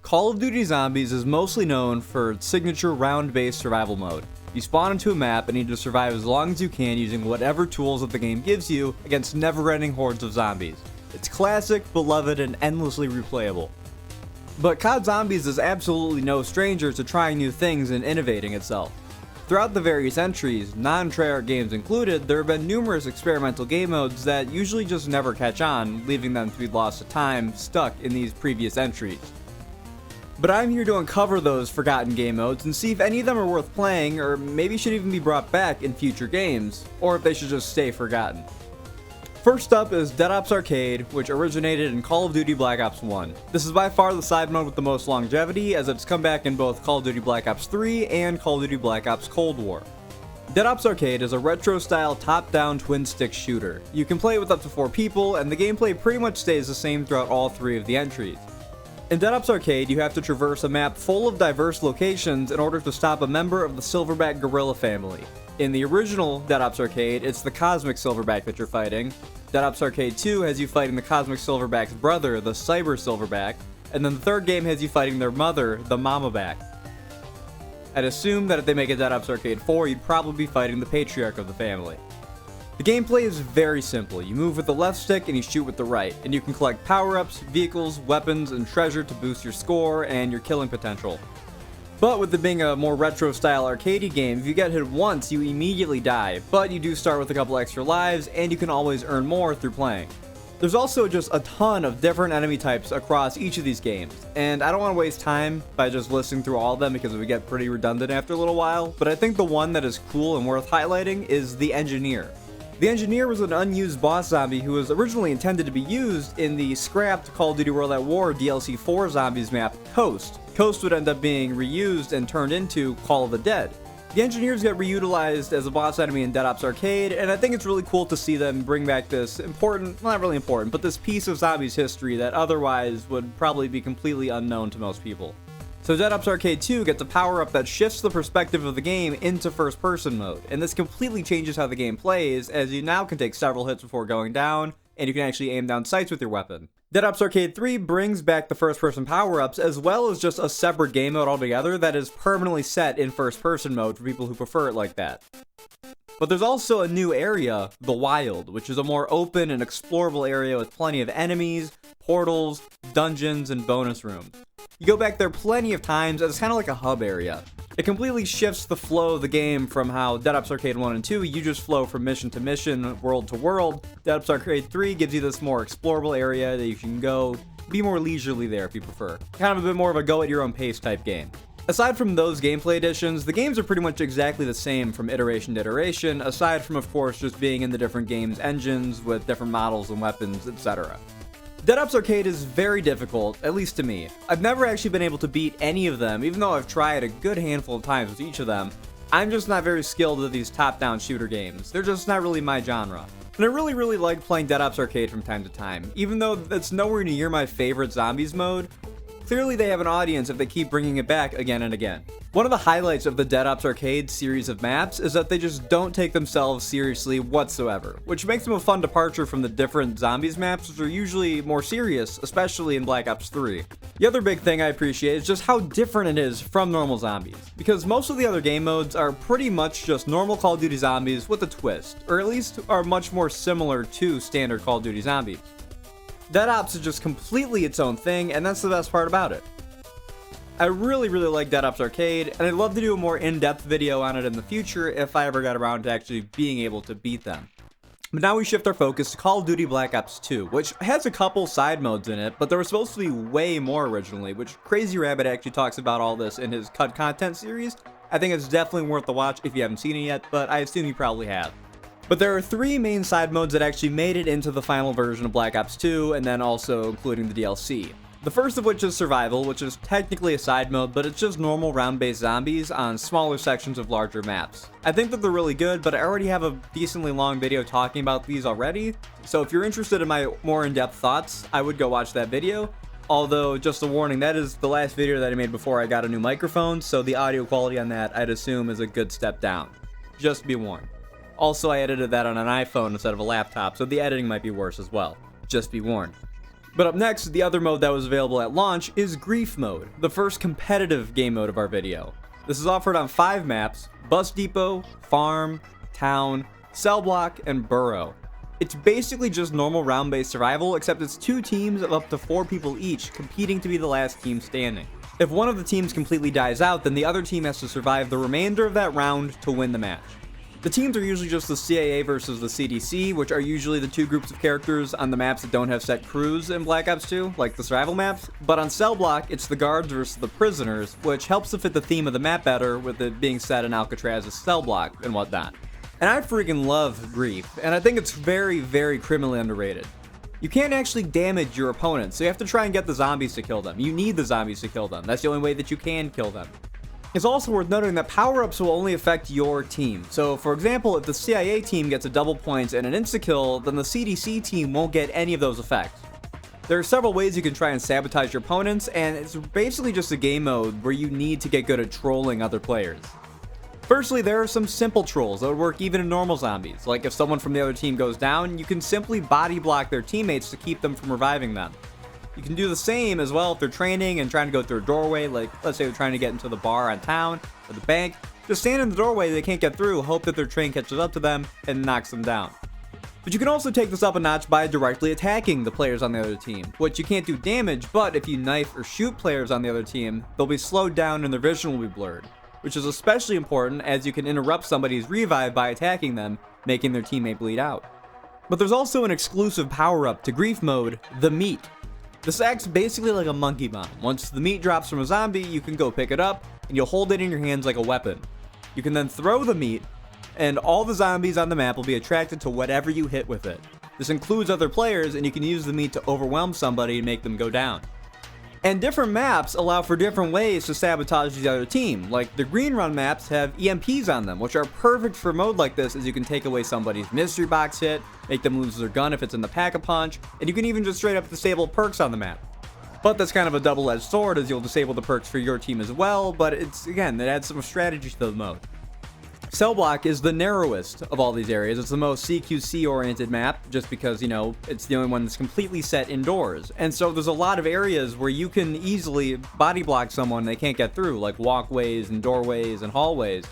Call of Duty Zombies is mostly known for its signature round-based survival mode. You spawn into a map and need to survive as long as you can using whatever tools that the game gives you against never-ending hordes of zombies. It's classic, beloved, and endlessly replayable. But COD Zombies is absolutely no stranger to trying new things and innovating itself. Throughout the various entries, non-Treyarch games included, there have been numerous experimental game modes that usually just never catch on, leaving them to be lost to time, stuck in these previous entries. But I'm here to uncover those forgotten game modes and see if any of them are worth playing, or maybe should even be brought back in future games, or if they should just stay forgotten. First up is Dead Ops Arcade, which originated in Call of Duty Black Ops 1. This is by far the side mode with the most longevity, as it's come back in both Call of Duty Black Ops 3 and Call of Duty Black Ops Cold War. Dead Ops Arcade is a retro-style top-down twin-stick shooter. You can play it with up to 4 people, and the gameplay pretty much stays the same throughout all 3 of the entries. In Dead Ops Arcade, you have to traverse a map full of diverse locations in order to stop a member of the Silverback gorilla family. In the original Dead Ops Arcade, it's the Cosmic Silverback that you're fighting. Dead Ops Arcade 2 has you fighting the Cosmic Silverback's brother, the Cyber Silverback, and then the third game has you fighting their mother, the Mamaback. I'd assume that if they make a Dead Ops Arcade 4, you'd probably be fighting the patriarch of the family. The gameplay is very simple. You move with the left stick and you shoot with the right, and you can collect power-ups, vehicles, weapons, and treasure to boost your score and your killing potential. But with it being a more retro-style arcadey game, if you get hit once, you immediately die, but you do start with a couple extra lives, and you can always earn more through playing. There's also just a ton of different enemy types across each of these games, and I don't want to waste time by just listing through all of them because it would get pretty redundant after a little while, but I think the one that is cool and worth highlighting is the Engineer. The Engineer was an unused boss zombie who was originally intended to be used in the scrapped Call of Duty World at War DLC 4 Zombies map, Coast. Coast would end up being reused and turned into Call of the Dead. The Engineers get reutilized as a boss enemy in Dead Ops Arcade, and I think it's really cool to see them bring back this important, well, not really important, but this piece of zombies history that otherwise would probably be completely unknown to most people. So Dead Ops Arcade 2 gets a power-up that shifts the perspective of the game into first-person mode, and this completely changes how the game plays, as you now can take several hits before going down, and you can actually aim down sights with your weapon. Dead Ops Arcade 3 brings back the first-person power-ups, as well as just a separate game mode altogether that is permanently set in first-person mode for people who prefer it like that. But there's also a new area, the Wild, which is a more open and explorable area with plenty of enemies, portals, dungeons, and bonus rooms. You go back there plenty of times, and it's kind of like a hub area. It completely shifts the flow of the game from how Dead Ops Arcade 1 and 2, you just flow from mission to mission, world to world. Dead Ops Arcade 3 gives you this more explorable area that you can go, be more leisurely there if you prefer. Kind of a bit more of a go-at-your-own-pace type game. Aside from those gameplay additions, the games are pretty much exactly the same from iteration to iteration, aside from, of course, just being in the different games' engines with different models and weapons, etc. Dead Ops Arcade is very difficult, at least to me. I've never actually been able to beat any of them, even though I've tried a good handful of times with each of them. I'm just not very skilled with these top-down shooter games. They're just not really my genre. And I really like playing Dead Ops Arcade from time to time. Even though it's nowhere near my favorite zombies mode, clearly they have an audience if they keep bringing it back again and again. One of the highlights of the Dead Ops Arcade series of maps is that they just don't take themselves seriously whatsoever, which makes them a fun departure from the different zombies maps, which are usually more serious, especially in Black Ops 3. The other big thing I appreciate is just how different it is from normal zombies, because most of the other game modes are pretty much just normal Call of Duty zombies with a twist, or at least are much more similar to standard Call of Duty zombies. Dead Ops is just completely its own thing, and that's the best part about it. I really like Dead Ops Arcade, and I'd love to do a more in-depth video on it in the future if I ever got around to actually being able to beat them. But now we shift our focus to Call of Duty Black Ops 2, which has a couple side modes in it, but there was supposed to be way more originally, which Crazy Rabbit actually talks about all this in his Cut Content series. I think it's definitely worth the watch if you haven't seen it yet, but I assume you probably have. But there are 3 main side modes that actually made it into the final version of Black Ops 2, and then also including the DLC. The first of which is Survival, which is technically a side mode, but it's just normal round-based zombies on smaller sections of larger maps. I think that they're really good, but I already have a decently long video talking about these already, so if you're interested in my more in-depth thoughts, I would go watch that video. Although, just a warning, that is the last video that I made before I got a new microphone, so the audio quality on that, I'd assume, is a good step down. Just be warned. Also, I edited that on an iPhone instead of a laptop, so the editing might be worse as well. Just be warned. But up next, the other mode that was available at launch is Grief Mode, the first competitive game mode of our video. This is offered on 5 maps: Bus Depot, Farm, Town, Cell Block, and Burrow. It's basically just normal round-based survival, except it's 2 teams of up to 4 people each competing to be the last team standing. If one of the teams completely dies out, then the other team has to survive the remainder of that round to win the match. The teams are usually just the CIA versus the CDC, which are usually the 2 groups of characters on the maps that don't have set crews in Black Ops 2, like the survival maps. But on Cell Block, it's the guards versus the prisoners, which helps to fit the theme of the map better, with it being set in Alcatraz's Cell Block and whatnot. And I freaking love Grief, and I think it's very, very criminally underrated. You can't actually damage your opponents, so you have to try and get the zombies to kill them. You need the zombies to kill them. That's the only way that you can kill them. It's also worth noting that power-ups will only affect your team. So, for example, if the CIA team gets a double points and an insta-kill, then the CDC team won't get any of those effects. There are several ways you can try and sabotage your opponents, and it's basically just a game mode where you need to get good at trolling other players. Firstly, there are some simple trolls that would work even in normal zombies. Like if someone from the other team goes down, you can simply body block their teammates to keep them from reviving them. You can do the same as well if they're training and trying to go through a doorway, like let's say they're trying to get into the bar on Town or the bank. Just stand in the doorway they can't get through, hope that their train catches up to them and knocks them down. But you can also take this up a notch by directly attacking the players on the other team, which you can't do damage, but if you knife or shoot players on the other team, they'll be slowed down and their vision will be blurred, which is especially important as you can interrupt somebody's revive by attacking them, making their teammate bleed out. But there's also an exclusive power-up to Grief Mode, the Meat. This acts basically like a monkey bomb. Once the meat drops from a zombie, you can go pick it up, and you'll hold it in your hands like a weapon. You can then throw the meat, and all the zombies on the map will be attracted to whatever you hit with it. This includes other players, and you can use the meat to overwhelm somebody and make them go down. And different maps allow for different ways to sabotage the other team. Like the green run maps have EMPs on them, which are perfect for a mode like this, as you can take away somebody's mystery box hit, make them lose their gun if it's in the pack-a-punch, and you can even just straight up disable perks on the map. But that's kind of a double-edged sword, as you'll disable the perks for your team as well, but it adds some strategy to the mode. Cell Block is the narrowest of all these areas. It's the most CQC oriented map, just because, it's the only one that's completely set indoors. And so there's a lot of areas where you can easily body block someone they can't get through, like walkways and doorways and hallways.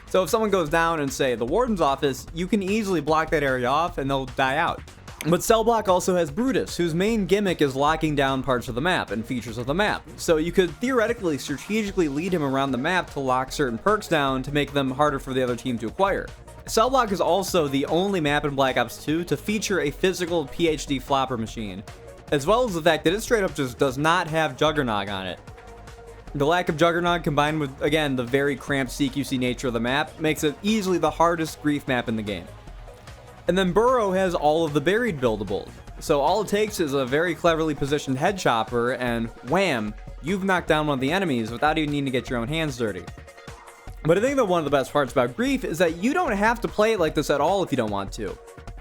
So if someone goes down in, say, the warden's office, you can easily block that area off and they'll die out. But Cell Block also has Brutus, whose main gimmick is locking down parts of the map and features of the map. So you could theoretically strategically lead him around the map to lock certain perks down to make them harder for the other team to acquire. Cell Block is also the only map in Black Ops 2 to feature a physical PhD flopper machine, as well as the fact that it straight up just does not have Juggernog on it. The lack of Juggernog combined with, again, the very cramped CQC nature of the map makes it easily the hardest Grief map in the game. And then Burrow has all of the buried buildables. So all it takes is a very cleverly positioned head chopper and wham, you've knocked down one of the enemies without even needing to get your own hands dirty. But I think that one of the best parts about Grief is that you don't have to play it like this at all if you don't want to.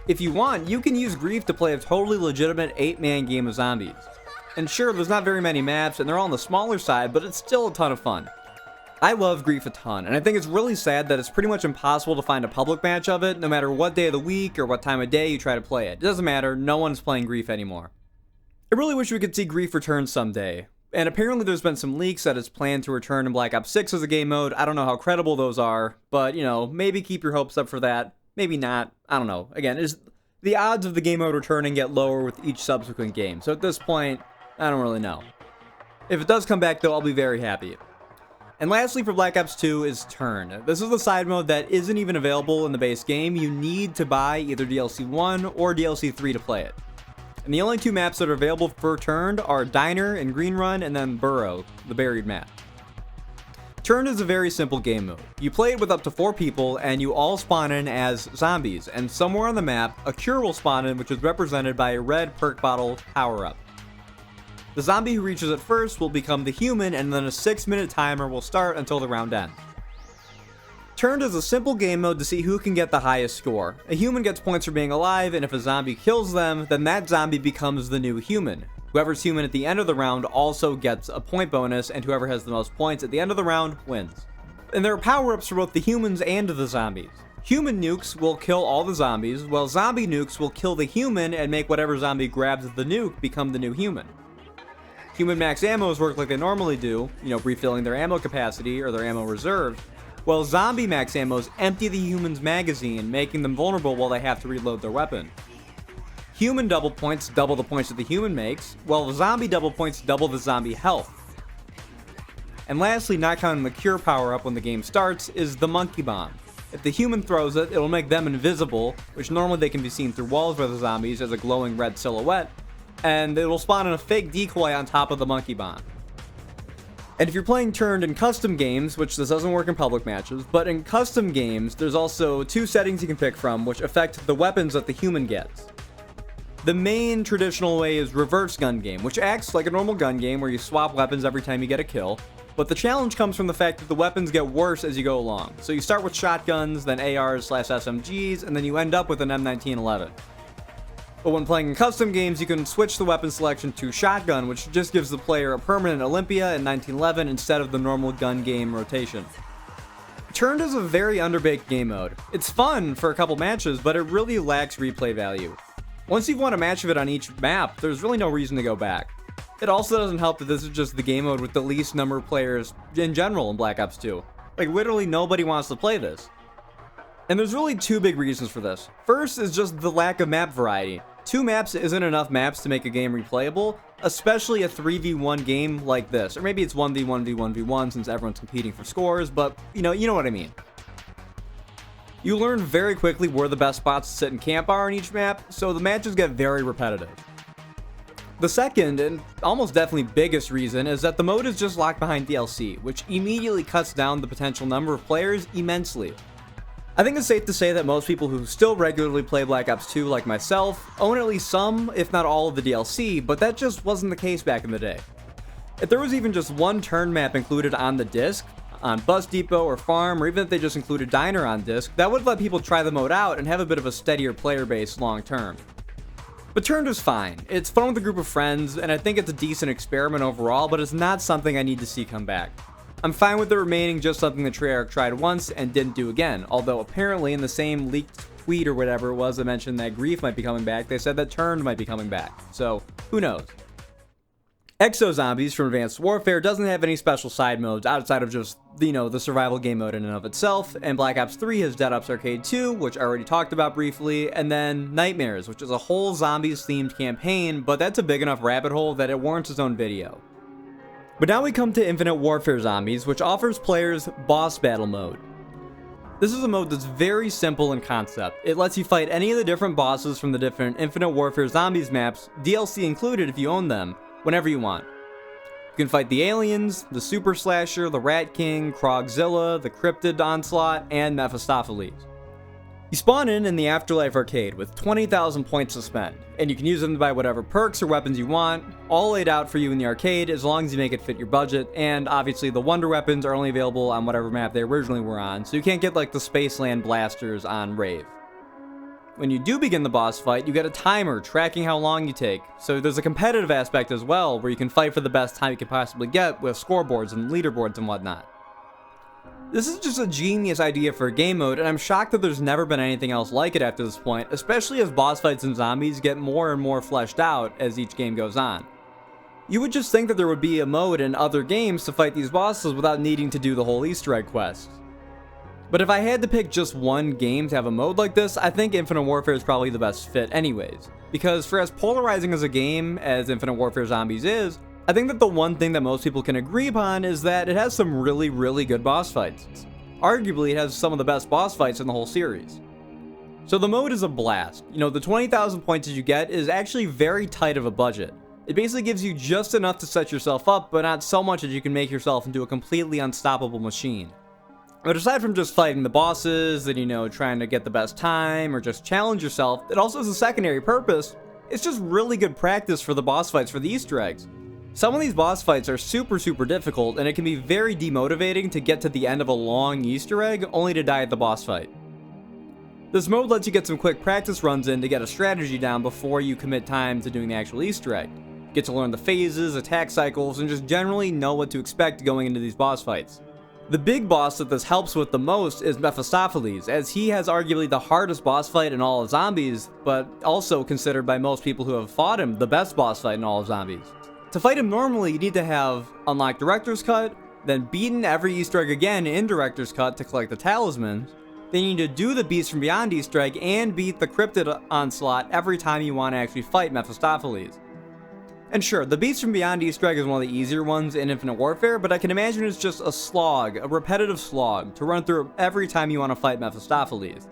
If you want, you can use Grief to play a totally legitimate 8-man game of zombies. And sure, there's not very many maps and they're all on the smaller side, but it's still a ton of fun. I love Grief a ton, and I think it's really sad that it's pretty much impossible to find a public match of it, no matter what day of the week or what time of day you try to play it. It doesn't matter, no one's playing Grief anymore. I really wish we could see Grief return someday, and apparently there's been some leaks that it's planned to return in Black Ops 6 as a game mode. I don't know how credible those are, but, maybe keep your hopes up for that, maybe not, I don't know. Again, the odds of the game mode returning get lower with each subsequent game, so at this point, I don't really know. If it does come back though, I'll be very happy. And lastly for Black Ops 2 is Turn. This is the side mode that isn't even available in the base game. You need to buy either DLC 1 or DLC 3 to play it. And the only 2 maps that are available for Turned are Diner and Green Run, and then Burrow, the buried map. Turned is a very simple game mode. You play it with up to 4 people, and you all spawn in as zombies, and somewhere on the map, a cure will spawn in, which is represented by a red perk bottle power-up. The zombie who reaches it first will become the human, and then a 6-minute timer will start until the round ends. Turned is a simple game mode to see who can get the highest score. A human gets points for being alive, and if a zombie kills them, then that zombie becomes the new human. Whoever's human at the end of the round also gets a point bonus, and whoever has the most points at the end of the round wins. And there are power-ups for both the humans and the zombies. Human nukes will kill all the zombies, while zombie nukes will kill the human and make whatever zombie grabs the nuke become the new human. Human max ammos work like they normally do, refilling their ammo capacity or their ammo reserve, while zombie max ammos empty the human's magazine, making them vulnerable while they have to reload their weapon. Human double points double the points that the human makes, while the zombie double points double the zombie health. And lastly, not counting the cure power-up when the game starts, is the monkey bomb. If the human throws it, it'll make them invisible, which normally they can be seen through walls by the zombies as a glowing red silhouette, and it will spawn in a fake decoy on top of the monkey bomb. And if you're playing turned in custom games, which this doesn't work in public matches, but in custom games, there's also 2 settings you can pick from which affect the weapons that the human gets. The main traditional way is reverse gun game, which acts like a normal gun game where you swap weapons every time you get a kill, but the challenge comes from the fact that the weapons get worse as you go along. So you start with shotguns, then ARs/SMGs, and then you end up with an M1911. But when playing in custom games, you can switch the weapon selection to shotgun, which just gives the player a permanent Olympia and 1911 instead of the normal gun game rotation. Turned is a very underbaked game mode. It's fun for a couple matches, but it really lacks replay value. Once you've won a match of it on each map, there's really no reason to go back. It also doesn't help that this is just the game mode with the least number of players in general in Black Ops 2. Like, literally nobody wants to play this. And there's really 2 big reasons for this. First is just the lack of map variety. 2 maps isn't enough maps to make a game replayable, especially a 3v1 game like this. Or maybe it's 1v1v1v1 since everyone's competing for scores, but you know what I mean. You learn very quickly where the best spots to sit and camp are on each map, so the matches get very repetitive. The second, and almost definitely biggest reason, is that the mode is just locked behind DLC, which immediately cuts down the potential number of players immensely. I think it's safe to say that most people who still regularly play Black Ops 2, like myself, own at least some, if not all of the DLC, but that just wasn't the case back in the day. If there was even just one turn map included on the disc, on Bus Depot or Farm, or even if they just included Diner on disc, that would let people try the mode out and have a bit of a steadier player base long term. But Turned is fine. It's fun with a group of friends, and I think it's a decent experiment overall, but it's not something I need to see come back. I'm fine with it remaining just something that Treyarch tried once and didn't do again, although apparently in the same leaked tweet or whatever it was that mentioned that Grief might be coming back, they said that Turned might be coming back, so who knows. Exo Zombies from Advanced Warfare doesn't have any special side modes outside of just, the survival game mode in and of itself, and Black Ops 3 has Dead Ops Arcade 2, which I already talked about briefly, and then Nightmares, which is a whole zombies-themed campaign, but that's a big enough rabbit hole that it warrants its own video. But now we come to Infinite Warfare Zombies, which offers players Boss Battle Mode. This is a mode that's very simple in concept. It lets you fight any of the different bosses from the different Infinite Warfare Zombies maps, DLC included if you own them, whenever you want. You can fight the aliens, the Super Slasher, the Rat King, Krogzilla, the Cryptid Onslaught, and Mephistopheles. You spawn in the Afterlife arcade with 20,000 points to spend, and you can use them to buy whatever perks or weapons you want, all laid out for you in the arcade as long as you make it fit your budget, and obviously the wonder weapons are only available on whatever map they originally were on, so you can't get like the Spaceland blasters on Rave. When you do begin the boss fight, you get a timer tracking how long you take, so there's a competitive aspect as well where you can fight for the best time you can possibly get with scoreboards and leaderboards and whatnot. This is just a genius idea for a game mode, and I'm shocked that there's never been anything else like it after this point, especially as boss fights and zombies get more and more fleshed out as each game goes on. You would just think that there would be a mode in other games to fight these bosses without needing to do the whole Easter egg quest. But if I had to pick just one game to have a mode like this, I think Infinite Warfare is probably the best fit anyways. Because for as polarizing as a game as Infinite Warfare Zombies is, I think that the one thing that most people can agree upon is that it has some really, really good boss fights. Arguably, it has some of the best boss fights in the whole series. So the mode is a blast. The 20,000 points that you get is actually very tight of a budget. It basically gives you just enough to set yourself up, but not so much that you can make yourself into a completely unstoppable machine. But aside from just fighting the bosses and, trying to get the best time or just challenge yourself, it also has a secondary purpose. It's just really good practice for the boss fights for the Easter eggs. Some of these boss fights are super difficult, and it can be very demotivating to get to the end of a long Easter egg only to die at the boss fight. This mode lets you get some quick practice runs in to get a strategy down before you commit time to doing the actual Easter egg. Get to learn the phases, attack cycles, and just generally know what to expect going into these boss fights. The big boss that this helps with the most is Mephistopheles, as he has arguably the hardest boss fight in all of Zombies, but also considered by most people who have fought him the best boss fight in all of Zombies. To fight him normally, you need to have unlocked Director's Cut, then beaten every Easter egg again in Director's Cut to collect the talismans, then you need to do the Beast from Beyond Easter egg and beat the Cryptid Onslaught every time you want to actually fight Mephistopheles. And sure, the Beast from Beyond Easter egg is one of the easier ones in Infinite Warfare, but I can imagine it's just a slog, a repetitive slog, to run through every time you want to fight Mephistopheles.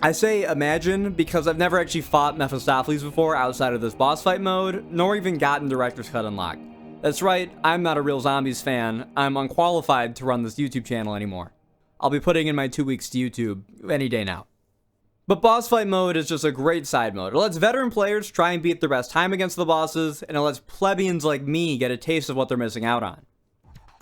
I say imagine because I've never actually fought Mephistopheles before outside of this boss fight mode, nor even gotten Director's Cut unlocked. That's right, I'm not a real Zombies fan, I'm unqualified to run this YouTube channel anymore. I'll be putting in my 2 weeks to YouTube any day now. But boss fight mode is just a great side mode. It lets veteran players try and beat their best time against the bosses, and it lets plebeians like me get a taste of what they're missing out on.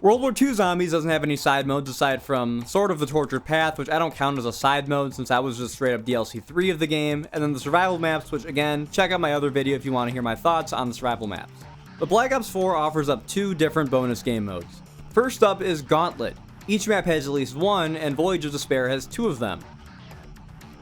World War II Zombies doesn't have any side modes aside from sort of the Tortured Path, which I don't count as a side mode since that was just straight up DLC 3 of the game, and then the survival maps, which again, check out my other video if you want to hear my thoughts on the survival maps. But Black Ops 4 offers up 2 different bonus game modes. First up is Gauntlet. Each map has at least one, and Voyage of Despair has 2 of them.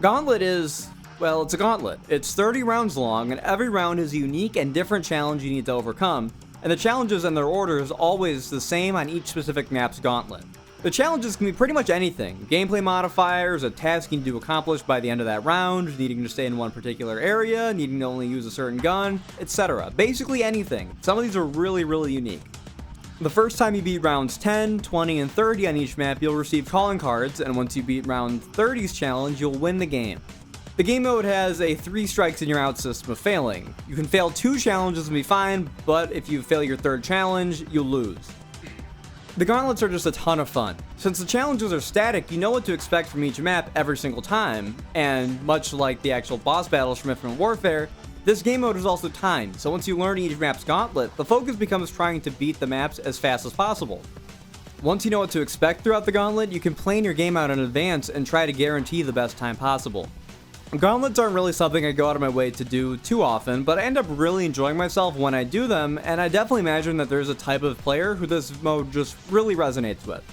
Gauntlet is, well, it's a gauntlet. It's 30 rounds long, and every round is a unique and different challenge you need to overcome, and the challenges and their order is always the same on each specific map's gauntlet. The challenges can be pretty much anything: gameplay modifiers, a task you need to accomplish by the end of that round, needing to stay in one particular area, needing to only use a certain gun, etc. Basically anything. Some of these are really unique. The first time you beat rounds 10, 20, and 30 on each map, you'll receive calling cards, and once you beat round 30's challenge, you'll win the game. The game mode has a 3 strikes and you're out system of failing. You can fail 2 challenges and be fine, but if you fail your 3rd challenge, you'll lose. The gauntlets are just a ton of fun. Since the challenges are static, you know what to expect from each map every single time, and much like the actual boss battles from Infinite Warfare, this game mode is also timed, so once you learn each map's gauntlet, the focus becomes trying to beat the maps as fast as possible. Once you know what to expect throughout the gauntlet, you can plan your game out in advance and try to guarantee the best time possible. Gauntlets aren't really something I go out of my way to do too often, but I end up really enjoying myself when I do them, and I definitely imagine that there's a type of player who this mode just really resonates with.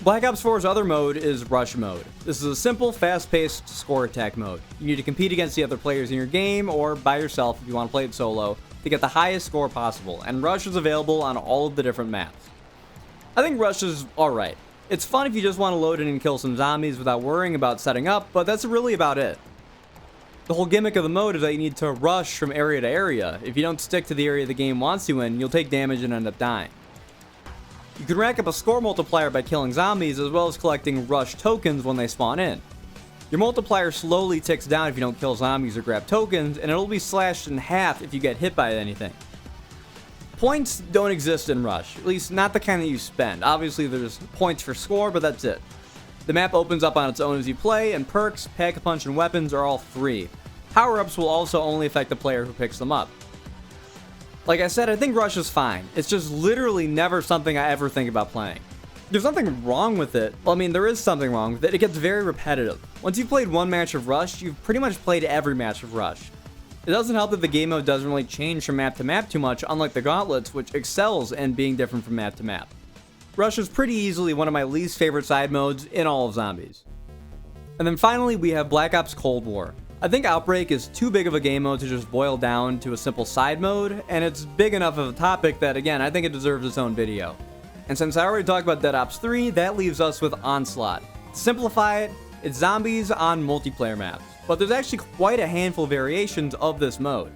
Black Ops 4's other mode is Rush mode. This is a simple, fast-paced score attack mode. You need to compete against the other players in your game, or by yourself if you want to play it solo, to get the highest score possible, and Rush is available on all of the different maps. I think Rush is alright. It's fun if you just want to load in and kill some zombies without worrying about setting up, but that's really about it. The whole gimmick of the mode is that you need to rush from area to area. If you don't stick to the area the game wants you in, you'll take damage and end up dying. You can rack up a score multiplier by killing zombies, as well as collecting rush tokens when they spawn in. Your multiplier slowly ticks down if you don't kill zombies or grab tokens, and it'll be slashed in half if you get hit by anything. Points don't exist in Rush, at least not the kind that you spend. Obviously there's points for score, but that's it. The map opens up on its own as you play, and perks, pack-a-punch, and weapons are all free. Power-ups will also only affect the player who picks them up. Like I said, I think Rush is fine. It's just literally never something I ever think about playing. There's nothing wrong with it. Well, I mean, there is something wrong with it. It gets very repetitive. Once you've played one match of Rush, you've pretty much played every match of Rush. It doesn't help that the game mode doesn't really change from map to map too much, unlike the Gauntlets, which excels in being different from map to map. Rush is pretty easily one of my least favorite side modes in all of Zombies. And then finally, we have Black Ops Cold War. I think Outbreak is too big of a game mode to just boil down to a simple side mode, and it's big enough of a topic that, again, I think it deserves its own video. And since I already talked about Dead Ops 3, that leaves us with Onslaught. To simplify it, it's zombies on multiplayer maps, but there's actually quite a handful of variations of this mode.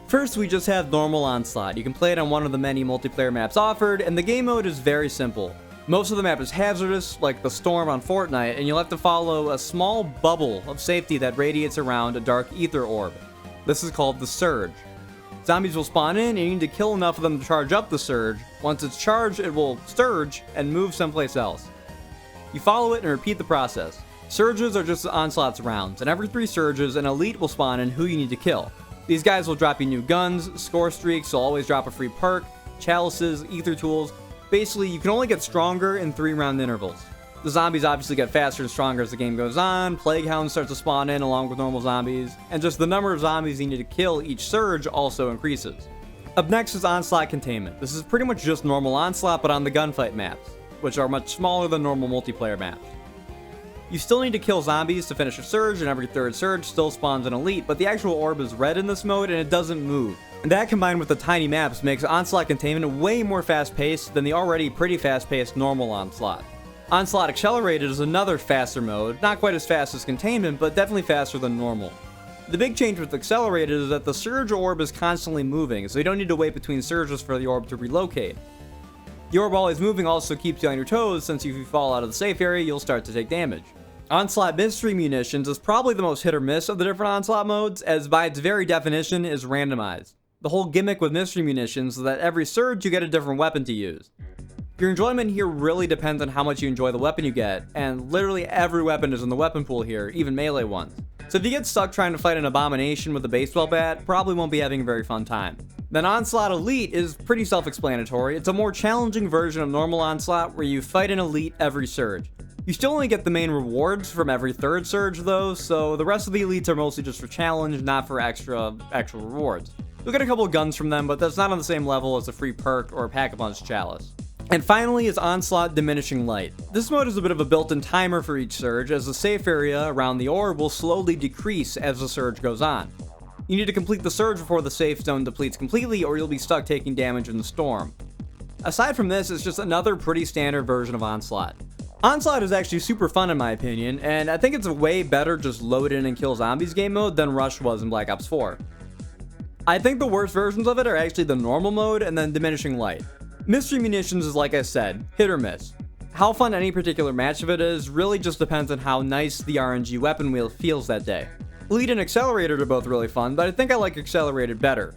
First, we just have normal Onslaught. You can play it on one of the many multiplayer maps offered, and the game mode is very simple. Most of the map is hazardous, like the storm on Fortnite, and you'll have to follow a small bubble of safety that radiates around a dark ether orb. This is called the Surge. Zombies will spawn in, and you need to kill enough of them to charge up the Surge. Once it's charged, it will surge and move someplace else. You follow it and repeat the process. Surges are just Onslaught's rounds, and every 3 surges, an elite will spawn in who you need to kill. These guys will drop you new guns, score streaks, will always drop a free perk, chalices, ether tools. Basically, you can only get stronger in 3-round intervals. The zombies obviously get faster and stronger as the game goes on, plague hounds start to spawn in along with normal zombies, and just the number of zombies you need to kill each surge also increases. Up next is Onslaught Containment. This is pretty much just normal Onslaught but on the gunfight maps. which are much smaller than normal multiplayer maps. You still need to kill zombies to finish a surge, and every third surge still spawns an elite, but the actual orb is red in this mode and it doesn't move. And that combined with the tiny maps makes Onslaught Containment way more fast-paced than the already pretty fast-paced normal Onslaught. Onslaught Accelerated is another faster mode, not quite as fast as Containment, but definitely faster than normal. The big change with Accelerated is that the surge orb is constantly moving, so you don't need to wait between surges for the orb to relocate. The orb always moving also keeps you on your toes, since if you fall out of the safe area, you'll start to take damage. Onslaught Mystery Munitions is probably the most hit or miss of the different Onslaught modes, as by its very definition is randomized. The whole gimmick with Mystery Munitions is that every surge you get a different weapon to use. Your enjoyment here really depends on how much you enjoy the weapon you get, and literally every weapon is in the weapon pool here, even melee ones. So if you get stuck trying to fight an abomination with a baseball bat, probably won't be having a very fun time. Then Onslaught Elite is pretty self-explanatory. It's a more challenging version of normal Onslaught where you fight an elite every surge. You still only get the main rewards from every third surge though, so the rest of the elites are mostly just for challenge, not for actual rewards. You'll get a couple of guns from them, but that's not on the same level as a free perk or Pack-a-Punch Chalice. And finally is Onslaught Diminishing Light. This mode is a bit of a built-in timer for each surge, as the safe area around the orb will slowly decrease as the surge goes on. You need to complete the surge before the safe zone depletes completely, or you'll be stuck taking damage in the storm. Aside from this, it's just another pretty standard version of Onslaught. Onslaught is actually super fun in my opinion, and I think it's a way better just load in and kill zombies game mode than Rush was in Black Ops 4. I think the worst versions of it are actually the normal mode and then Diminishing Light. Mystery Munitions is, like I said, hit or miss. How fun any particular match of it is really just depends on how nice the RNG weapon wheel feels that day. Elite and Accelerated are both really fun, but I think I like Accelerated better.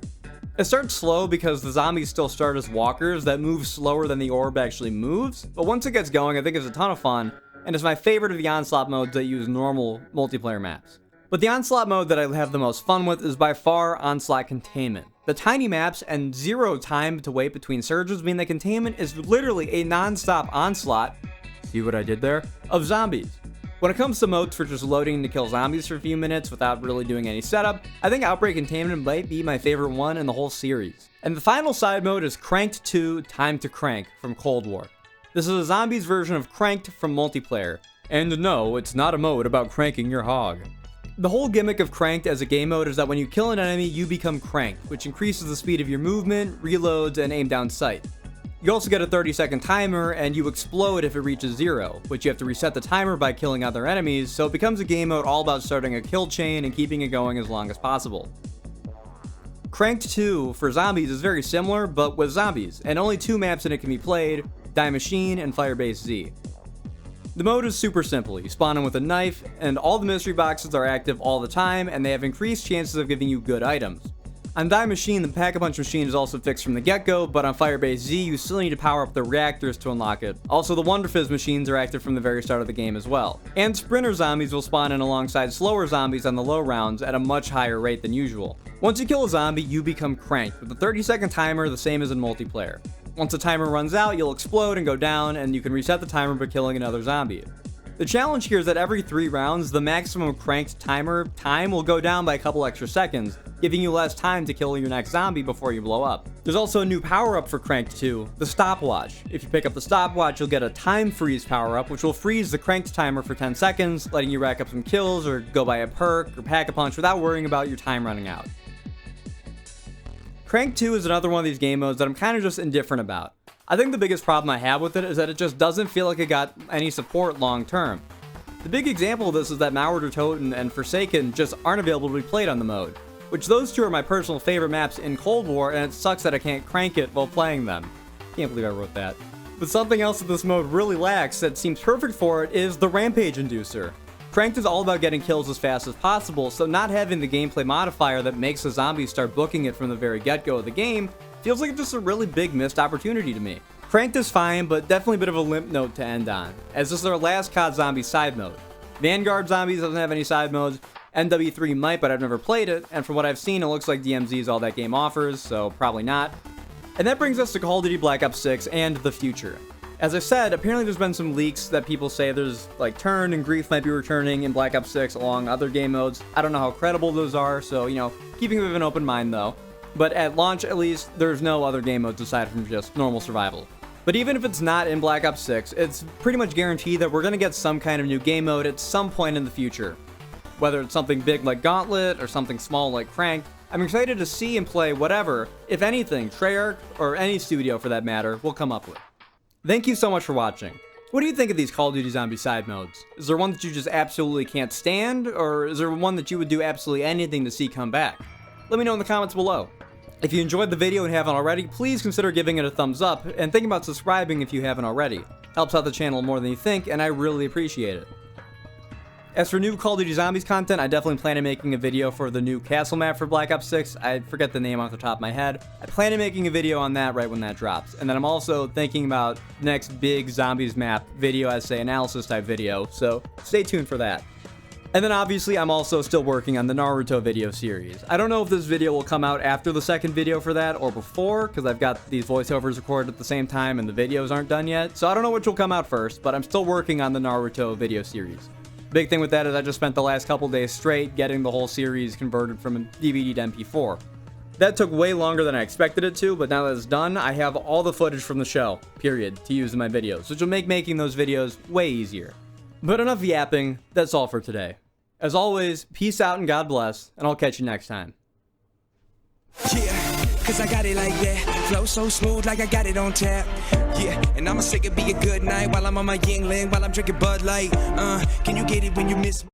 It starts slow because the zombies still start as walkers that move slower than the orb actually moves, but once it gets going I think it's a ton of fun, and it's my favorite of the Onslaught modes that use normal multiplayer maps. But the Onslaught mode that I have the most fun with is by far Onslaught Containment. The tiny maps and zero time to wait between surges mean that Containment is literally a non-stop onslaught, see what I did there, of zombies. When it comes to modes for just loading to kill zombies for a few minutes without really doing any setup, I think Outbreak Containment might be my favorite one in the whole series. And the final side mode is Cranked 2 Time to Crank from Cold War. This is a zombies version of Cranked from multiplayer. And no, it's not a mode about cranking your hog. The whole gimmick of Cranked as a game mode is that when you kill an enemy, you become cranked, which increases the speed of your movement, reloads, and aim down sight. You also get a 30-second timer, and you explode if it reaches 0, which you have to reset the timer by killing other enemies, so it becomes a game mode all about starting a kill chain and keeping it going as long as possible. Cranked 2 for zombies is very similar, but with zombies, and only 2 maps in it can be played, Die Machine and Firebase Z. The mode is super simple. You spawn in with a knife, and all the mystery boxes are active all the time, and they have increased chances of giving you good items. On Die Machine, the Pack-a-Punch machine is also fixed from the get-go, but on Firebase Z, you still need to power up the reactors to unlock it. Also, the Wonder Fizz machines are active from the very start of the game as well. And Sprinter zombies will spawn in alongside slower zombies on the low rounds at a much higher rate than usual. Once you kill a zombie, you become cranked, with a 30-second timer the same as in multiplayer. Once the timer runs out, you'll explode and go down, and you can reset the timer by killing another zombie. The challenge here is that every 3 rounds, the maximum cranked timer time will go down by a couple extra seconds, giving you less time to kill your next zombie before you blow up. There's also a new power-up for Cranked 2, the Stopwatch. If you pick up the Stopwatch, you'll get a Time Freeze power-up, which will freeze the cranked timer for 10 seconds, letting you rack up some kills or go buy a perk or Pack-a-Punch without worrying about your time running out. Cranked 2 is another one of these game modes that I'm kind of just indifferent about. I think the biggest problem I have with it is that it just doesn't feel like it got any support long term. The big example of this is that Mauer Toten and Forsaken just aren't available to be played on the mode, which those two are my personal favorite maps in Cold War, and it sucks that I can't crank it while playing them. Can't believe I wrote that. But something else that this mode really lacks that seems perfect for it is the Rampage Inducer. Cranked is all about getting kills as fast as possible, so not having the gameplay modifier that makes the zombies start booking it from the very get-go of the game feels like just a really big missed opportunity to me. Cranked is fine, but definitely a bit of a limp note to end on, as this is our last COD Zombie side mode. Vanguard Zombies doesn't have any side modes, NW3 might, but I've never played it, and from what I've seen, it looks like DMZ is all that game offers, so probably not. And that brings us to Call of Duty Black Ops 6 and the future. As I said, apparently there's been some leaks that people say there's, like, Turn and Grief might be returning in Black Ops 6 along other game modes. I don't know how credible those are, so, keeping a bit of an open mind though. But at launch, at least, there's no other game modes aside from just normal survival. But even if it's not in Black Ops 6, it's pretty much guaranteed that we're going to get some kind of new game mode at some point in the future. Whether it's something big like Gauntlet or something small like Crank, I'm excited to see and play whatever, if anything, Treyarch, or any studio for that matter, will come up with. Thank you so much for watching. What do you think of these Call of Duty Zombie side modes? Is there one that you just absolutely can't stand, or is there one that you would do absolutely anything to see come back? Let me know in the comments below. If you enjoyed the video and haven't already, please consider giving it a thumbs up, and think about subscribing if you haven't already. Helps out the channel more than you think, and I really appreciate it. As for new Call of Duty Zombies content, I definitely plan on making a video for the new castle map for Black Ops 6. I forget the name off the top of my head. I plan on making a video on that right when that drops. And then I'm also thinking about the next big Zombies map video essay analysis type video, so stay tuned for that. And then obviously I'm also still working on the Naruto video series. I don't know if this video will come out after the second video for that or before, because I've got these voiceovers recorded at the same time and the videos aren't done yet. So I don't know which will come out first, but I'm still working on the Naruto video series. Big thing with that is I just spent the last couple days straight getting the whole series converted from a DVD to MP4. That took way longer than I expected it to, but now that it's done, I have all the footage from the show, period, to use in my videos, which will make making those videos way easier. But enough yapping, that's all for today. As always, peace out and God bless, and I'll catch you next time. Yeah, cause I got it like that. Flow so smooth like I got it on tap. Yeah, and I'ma say it be a good night while I'm on my Yingling, while I'm drinking Bud Light. Can you get it when you miss me?